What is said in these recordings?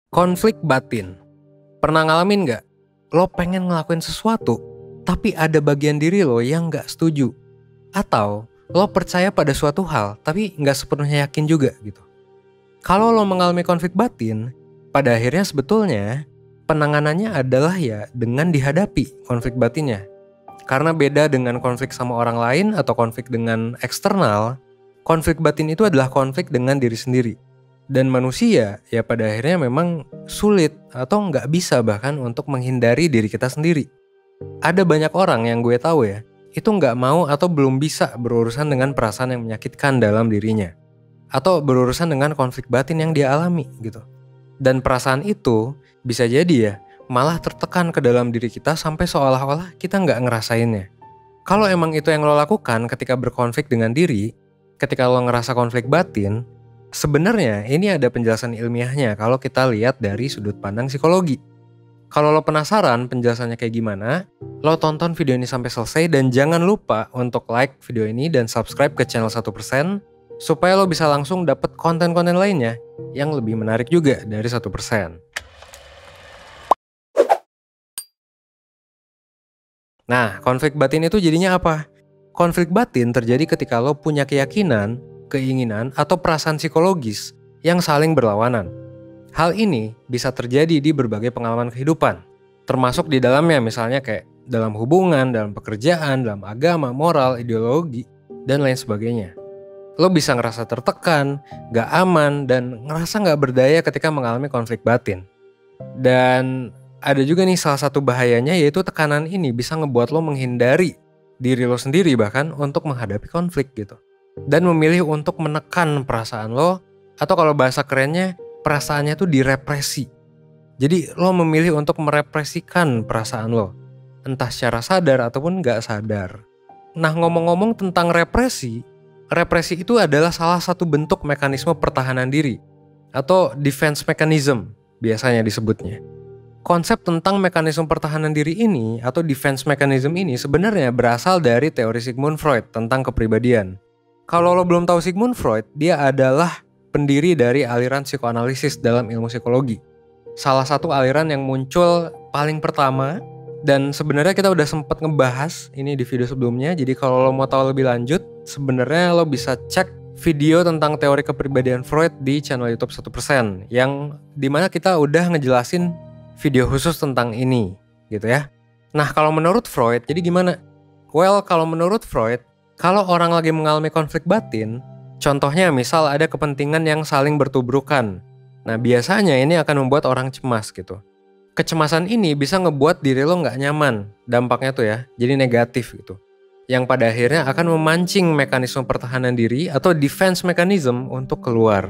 Konflik batin. Pernah ngalamin nggak? Lo pengen ngelakuin sesuatu, tapi ada bagian diri lo yang nggak setuju. Atau lo percaya pada suatu hal, tapi nggak sepenuhnya yakin juga gitu. Kalau lo mengalami konflik batin, pada akhirnya sebetulnya penanganannya adalah ya dengan dihadapi konflik batinnya. Karena beda dengan konflik sama orang lain atau konflik dengan eksternal, konflik batin itu adalah konflik dengan diri sendiri. Dan manusia ya pada akhirnya memang sulit atau nggak bisa bahkan untuk menghindari diri kita sendiri. Ada banyak orang yang gue tahu ya, itu nggak mau atau belum bisa berurusan dengan perasaan yang menyakitkan dalam dirinya. Atau berurusan dengan konflik batin yang dia alami gitu. Dan perasaan itu bisa jadi ya malah tertekan ke dalam diri kita sampai seolah-olah kita nggak ngerasainnya. Kalau emang itu yang lo lakukan ketika berkonflik dengan diri, ketika lo ngerasa konflik batin, sebenarnya ini ada penjelasan ilmiahnya kalau kita lihat dari sudut pandang psikologi. Kalau lo penasaran penjelasannya kayak gimana, lo tonton video ini sampai selesai dan jangan lupa untuk like video ini dan subscribe ke channel 1% supaya lo bisa langsung dapet konten-konten lainnya yang lebih menarik juga dari 1%. Nah, konflik batin itu jadinya apa? Konflik batin terjadi ketika lo punya keyakinan, keinginan, atau perasaan psikologis yang saling berlawanan. Hal ini bisa terjadi di berbagai pengalaman kehidupan, termasuk di dalamnya misalnya kayak dalam hubungan, dalam pekerjaan, dalam agama, moral, ideologi, dan lain sebagainya. Lo bisa ngerasa tertekan, gak aman, dan ngerasa gak berdaya ketika mengalami konflik batin. Dan ada juga nih salah satu bahayanya yaitu tekanan ini bisa ngebuat lo menghindari diri lo sendiri bahkan untuk menghadapi konflik gitu. Dan memilih untuk menekan perasaan lo, atau kalau bahasa kerennya perasaannya tuh direpresi. Jadi lo memilih untuk merepresikan perasaan lo, entah secara sadar ataupun gak sadar. Nah ngomong-ngomong tentang represi, represi itu adalah salah satu bentuk mekanisme pertahanan diri atau defense mechanism biasanya disebutnya. Konsep tentang mekanisme pertahanan diri ini atau defense mechanism ini sebenarnya berasal dari teori Sigmund Freud tentang kepribadian. Kalau lo belum tahu Sigmund Freud, dia adalah pendiri dari aliran psikoanalisis dalam ilmu psikologi. Salah satu aliran yang muncul paling pertama, dan sebenarnya kita udah sempat ngebahas ini di video sebelumnya. Jadi kalau lo mau tahu lebih lanjut, sebenarnya lo bisa cek video tentang teori kepribadian Freud di channel YouTube 1%, yang dimana kita udah ngejelasin video khusus tentang ini gitu ya. Nah kalau menurut Freud jadi gimana? Well kalau menurut Freud, kalau orang lagi mengalami konflik batin, contohnya misal ada kepentingan yang saling bertubrukan. Nah biasanya ini akan membuat orang cemas gitu. Kecemasan ini bisa ngebuat diri lo gak nyaman, dampaknya tuh ya, jadi negatif gitu. Yang pada akhirnya akan memancing mekanisme pertahanan diri atau defense mechanism untuk keluar.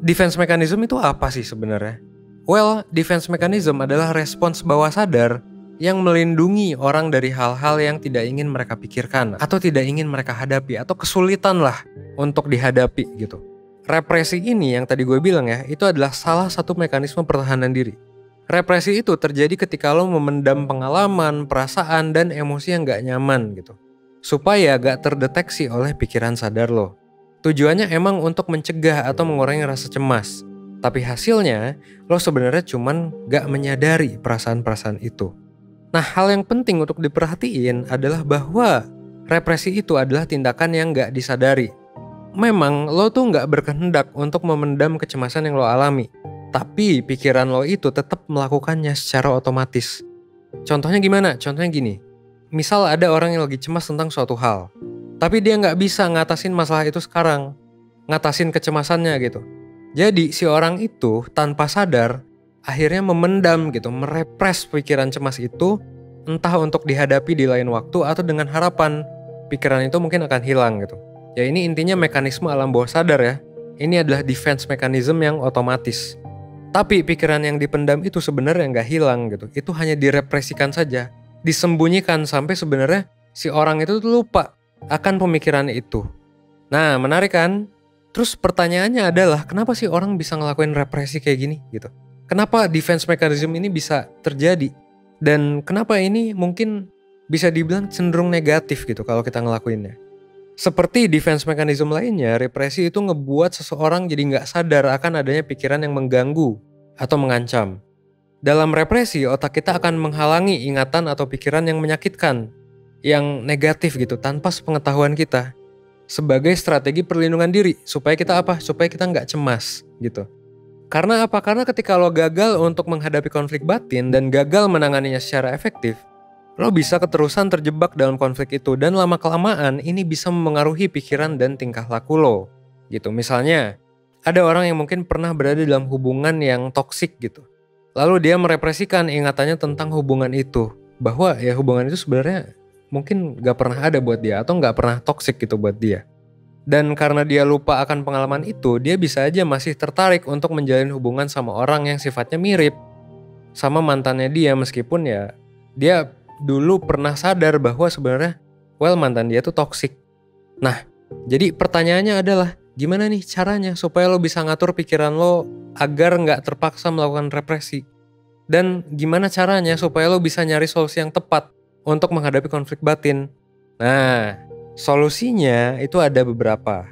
Defense mechanism itu apa sih sebenarnya? Well, defense mechanism adalah respons bawah sadar yang melindungi orang dari hal-hal yang tidak ingin mereka pikirkan atau tidak ingin mereka hadapi atau kesulitan lah untuk dihadapi gitu. Represi ini yang tadi gue bilang ya, itu adalah salah satu mekanisme pertahanan diri. Represi itu terjadi ketika lo memendam pengalaman, perasaan, dan emosi yang gak nyaman gitu. Supaya gak terdeteksi oleh pikiran sadar lo. Tujuannya emang untuk mencegah atau mengurangi rasa cemas. Tapi hasilnya, lo sebenarnya cuman gak menyadari perasaan-perasaan itu. Nah, hal yang penting untuk diperhatiin adalah bahwa represi itu adalah tindakan yang gak disadari. Memang lo tuh gak berkehendak untuk memendam kecemasan yang lo alami. Tapi pikiran lo itu tetap melakukannya secara otomatis. Contohnya gimana? Contohnya gini. Misal ada orang yang lagi cemas tentang suatu hal. Tapi dia gak bisa ngatasin masalah itu sekarang. Ngatasin kecemasannya gitu. Jadi si orang itu tanpa sadar akhirnya memendam gitu, merepres pikiran cemas itu entah untuk dihadapi di lain waktu atau dengan harapan pikiran itu mungkin akan hilang gitu. Ya ini intinya mekanisme alam bawah sadar ya. Ini adalah defense mechanism yang otomatis. Tapi pikiran yang dipendam itu sebenarnya nggak hilang gitu. Itu hanya direpresikan saja, disembunyikan sampai sebenarnya si orang itu tuh lupa akan pemikiran itu. Nah menarik kan? Terus pertanyaannya adalah kenapa sih orang bisa ngelakuin represi kayak gini gitu? Kenapa defense mechanism ini bisa terjadi? Dan kenapa ini mungkin bisa dibilang cenderung negatif gitu kalau kita ngelakuinnya? Seperti defense mechanism lainnya, represi itu ngebuat seseorang jadi nggak sadar akan adanya pikiran yang mengganggu atau mengancam. Dalam represi, otak kita akan menghalangi ingatan atau pikiran yang menyakitkan, yang negatif gitu, tanpa sepengetahuan kita. Sebagai strategi perlindungan diri, supaya kita apa? Supaya kita nggak cemas gitu. Karena apa? Karena ketika lo gagal untuk menghadapi konflik batin dan gagal menanganinya secara efektif, lo bisa keterusan terjebak dalam konflik itu dan lama-kelamaan ini bisa memengaruhi pikiran dan tingkah laku lo. Gitu. Misalnya, ada orang yang mungkin pernah berada dalam hubungan yang toksik gitu. Lalu dia merepresikan ingatannya tentang hubungan itu. Bahwa ya hubungan itu sebenarnya mungkin gak pernah ada buat dia atau gak pernah toksik gitu buat dia. Dan karena dia lupa akan pengalaman itu, dia bisa aja masih tertarik untuk menjalin hubungan sama orang yang sifatnya mirip sama mantannya dia, meskipun ya dia dulu pernah sadar bahwa sebenarnya mantan dia tuh toksik. Nah, jadi pertanyaannya adalah gimana nih caranya supaya lo bisa ngatur pikiran lo agar nggak terpaksa melakukan represi? Dan gimana caranya supaya lo bisa nyari solusi yang tepat untuk menghadapi konflik batin? Nah, solusinya itu ada beberapa.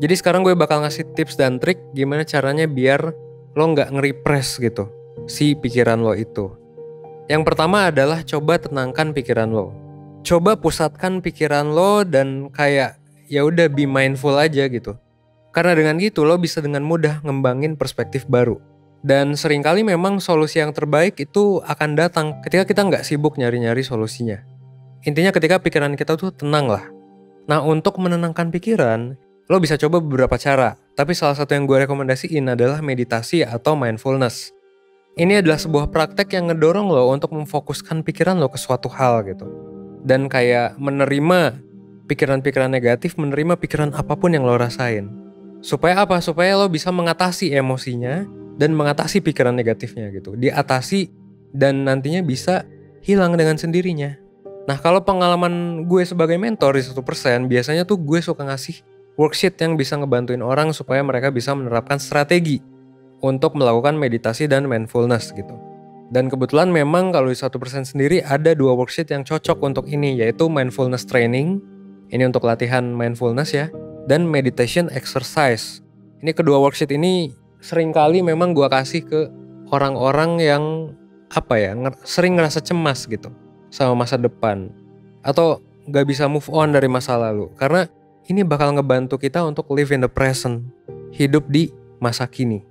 Jadi sekarang gue bakal ngasih tips dan trik gimana caranya biar lo nggak nge-repress gitu si pikiran lo itu. Yang pertama adalah coba tenangkan pikiran lo. Coba pusatkan pikiran lo dan kayak ya udah be mindful aja gitu. Karena dengan gitu lo bisa dengan mudah ngembangin perspektif baru. Dan seringkali memang solusi yang terbaik itu akan datang ketika kita nggak sibuk nyari-nyari solusinya. Intinya ketika pikiran kita tuh tenang lah. Nah, untuk menenangkan pikiran, lo bisa coba beberapa cara. Tapi salah satu yang gue rekomendasiin adalah meditasi atau mindfulness. Ini adalah sebuah praktek yang ngedorong lo untuk memfokuskan pikiran lo ke suatu hal gitu. Dan kayak menerima pikiran-pikiran negatif, menerima pikiran apapun yang lo rasain. Supaya apa? Supaya lo bisa mengatasi emosinya dan mengatasi pikiran negatifnya gitu. Diatasi dan nantinya bisa hilang dengan sendirinya. Nah, kalau pengalaman gue sebagai mentor di 1%, biasanya tuh gue suka ngasih worksheet yang bisa ngebantuin orang supaya mereka bisa menerapkan strategi untuk melakukan meditasi dan mindfulness gitu. Dan kebetulan memang kalau di 1% sendiri ada 2 worksheet yang cocok untuk ini, yaitu mindfulness training, ini untuk latihan mindfulness ya, dan meditation exercise. Ini kedua worksheet ini seringkali memang gue kasih ke orang-orang yang sering ngerasa cemas gitu sama masa depan, atau gak bisa move on dari masa lalu. Karena ini bakal ngebantu kita untuk live in the present, hidup di masa kini.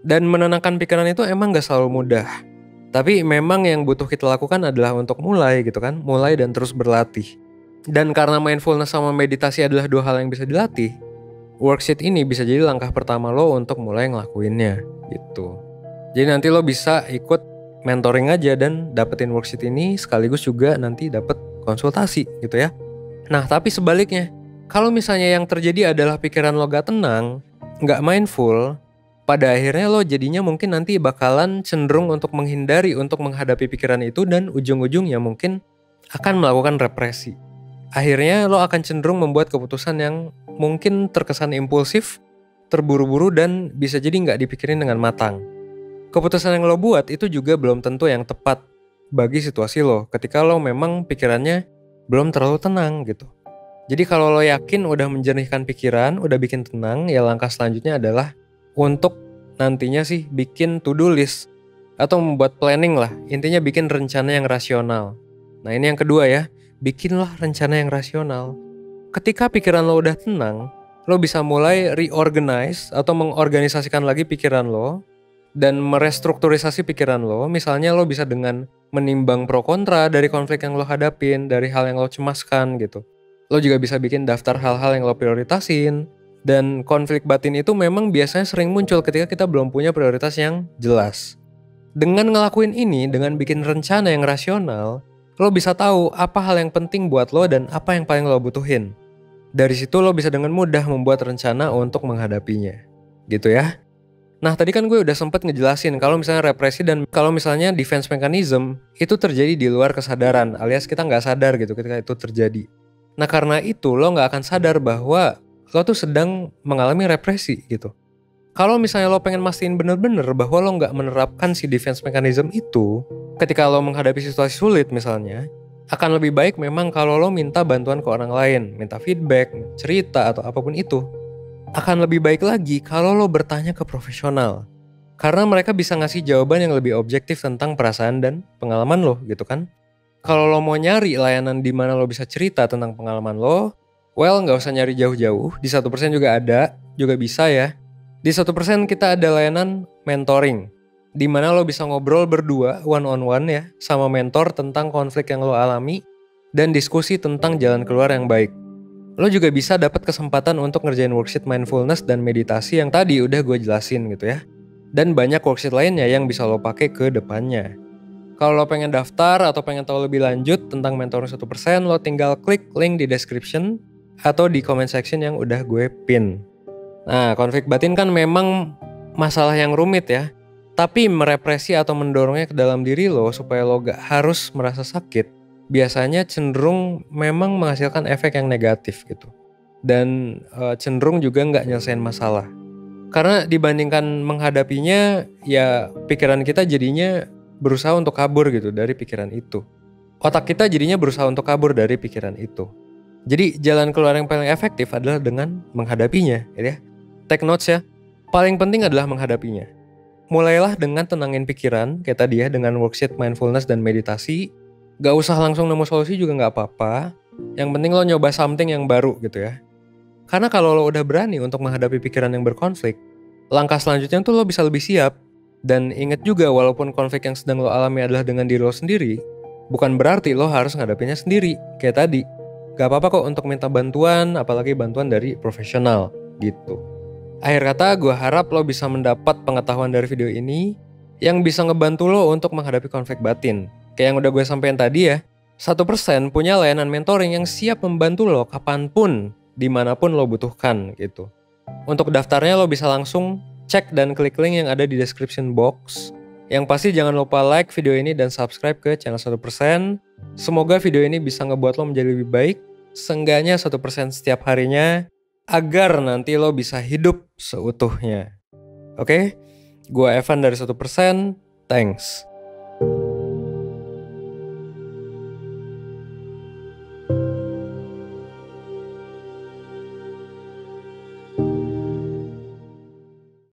Dan menenangkan pikiran itu emang gak selalu mudah. Tapi memang yang butuh kita lakukan adalah untuk mulai gitu kan, mulai dan terus berlatih. Dan karena mindfulness sama meditasi adalah 2 hal yang bisa dilatih, worksheet ini bisa jadi langkah pertama lo untuk mulai ngelakuinnya gitu. Jadi nanti lo bisa ikut mentoring aja dan dapetin worksheet ini sekaligus juga nanti dapet konsultasi gitu ya. Nah, tapi sebaliknya, kalau misalnya yang terjadi adalah pikiran lo gak tenang, gak mindful, pada akhirnya lo jadinya mungkin nanti bakalan cenderung untuk menghindari untuk menghadapi pikiran itu dan ujung-ujungnya mungkin akan melakukan represi. Akhirnya lo akan cenderung membuat keputusan yang mungkin terkesan impulsif, terburu-buru dan bisa jadi gak dipikirin dengan matang. Keputusan yang lo buat itu juga belum tentu yang tepat bagi situasi lo ketika lo memang pikirannya belum terlalu tenang gitu. Jadi kalau lo yakin udah menjernihkan pikiran, udah bikin tenang, ya langkah selanjutnya adalah untuk nantinya sih bikin to-do list atau membuat planning lah. Intinya bikin rencana yang rasional. Nah, ini yang kedua ya, bikinlah rencana yang rasional. Ketika pikiran lo udah tenang, lo bisa mulai reorganize atau mengorganisasikan lagi pikiran lo dan merestrukturisasi pikiran lo. Misalnya lo bisa dengan menimbang pro kontra dari konflik yang lo hadapin, dari hal yang lo cemaskan gitu. Lo juga bisa bikin daftar hal-hal yang lo prioritasin. Dan konflik batin itu memang biasanya sering muncul ketika kita belum punya prioritas yang jelas. Dengan ngelakuin ini, dengan bikin rencana yang rasional, lo bisa tahu apa hal yang penting buat lo dan apa yang paling lo butuhin. Dari situ lo bisa dengan mudah membuat rencana untuk menghadapinya. Gitu ya. Nah, tadi kan gue udah sempet ngejelasin kalau misalnya represi dan kalau misalnya defense mechanism itu terjadi di luar kesadaran, alias kita nggak sadar gitu ketika itu terjadi. Nah, karena itu lo nggak akan sadar bahwa lo tuh sedang mengalami represi gitu. Kalau misalnya lo pengen mastiin bener-bener bahwa lo nggak menerapkan si defense mechanism itu ketika lo menghadapi situasi sulit misalnya, akan lebih baik memang kalau lo minta bantuan ke orang lain, minta feedback, cerita atau apapun itu. Akan lebih baik lagi kalau lo bertanya ke profesional. Karena mereka bisa ngasih jawaban yang lebih objektif tentang perasaan dan pengalaman lo gitu kan. Kalau lo mau nyari layanan di mana lo bisa cerita tentang pengalaman lo, well nggak usah nyari jauh-jauh, di 1% juga ada, juga bisa ya. Di 1% kita ada layanan mentoring, di mana lo bisa ngobrol berdua one on one ya sama mentor tentang konflik yang lo alami dan diskusi tentang jalan keluar yang baik. Lo juga bisa dapat kesempatan untuk ngerjain worksheet mindfulness dan meditasi yang tadi udah gue jelasin gitu ya. Dan banyak worksheet lainnya yang bisa lo pakai ke depannya. Kalau lo pengen daftar atau pengen tahu lebih lanjut tentang mentoring 1%, lo tinggal klik link di description atau di comment section yang udah gue pin. Nah, konflik batin kan memang masalah yang rumit ya. Tapi merepresi atau mendorongnya ke dalam diri lo supaya lo gak harus merasa sakit, biasanya cenderung memang menghasilkan efek yang negatif gitu. Dan cenderung juga gak nyelesain masalah. Karena dibandingkan menghadapinya, ya pikiran kita jadinya berusaha untuk kabur gitu dari pikiran itu. Otak kita jadinya berusaha untuk kabur dari pikiran itu. Jadi jalan keluar yang paling efektif adalah dengan menghadapinya, ya. Take notes ya. Paling penting adalah menghadapinya. Mulailah dengan tenangin pikiran, kayak tadi ya, dengan worksheet mindfulness dan meditasi. Gak usah langsung nemu solusi juga gak apa-apa. Yang penting lo nyoba something yang baru gitu ya. Karena kalau lo udah berani untuk menghadapi pikiran yang berkonflik, langkah selanjutnya tuh lo bisa lebih siap. Dan ingat juga walaupun konflik yang sedang lo alami adalah dengan diri lo sendiri, bukan berarti lo harus ngadapinnya sendiri, kayak tadi. Gak apa-apa kok untuk minta bantuan, apalagi bantuan dari profesional gitu. Akhir kata, gue harap lo bisa mendapat pengetahuan dari video ini yang bisa ngebantu lo untuk menghadapi konflik batin. Kayak yang udah gue sampaikan tadi ya, 1% punya layanan mentoring yang siap membantu lo kapanpun, dimanapun lo butuhkan gitu. Untuk daftarnya lo bisa langsung cek dan klik link yang ada di description box. Yang pasti jangan lupa like video ini dan subscribe ke channel 1%. Semoga video ini bisa ngebuat lo menjadi lebih baik, seenggaknya 1% setiap harinya, agar nanti lo bisa hidup seutuhnya. Oke? Gua Evan dari 1%, thanks.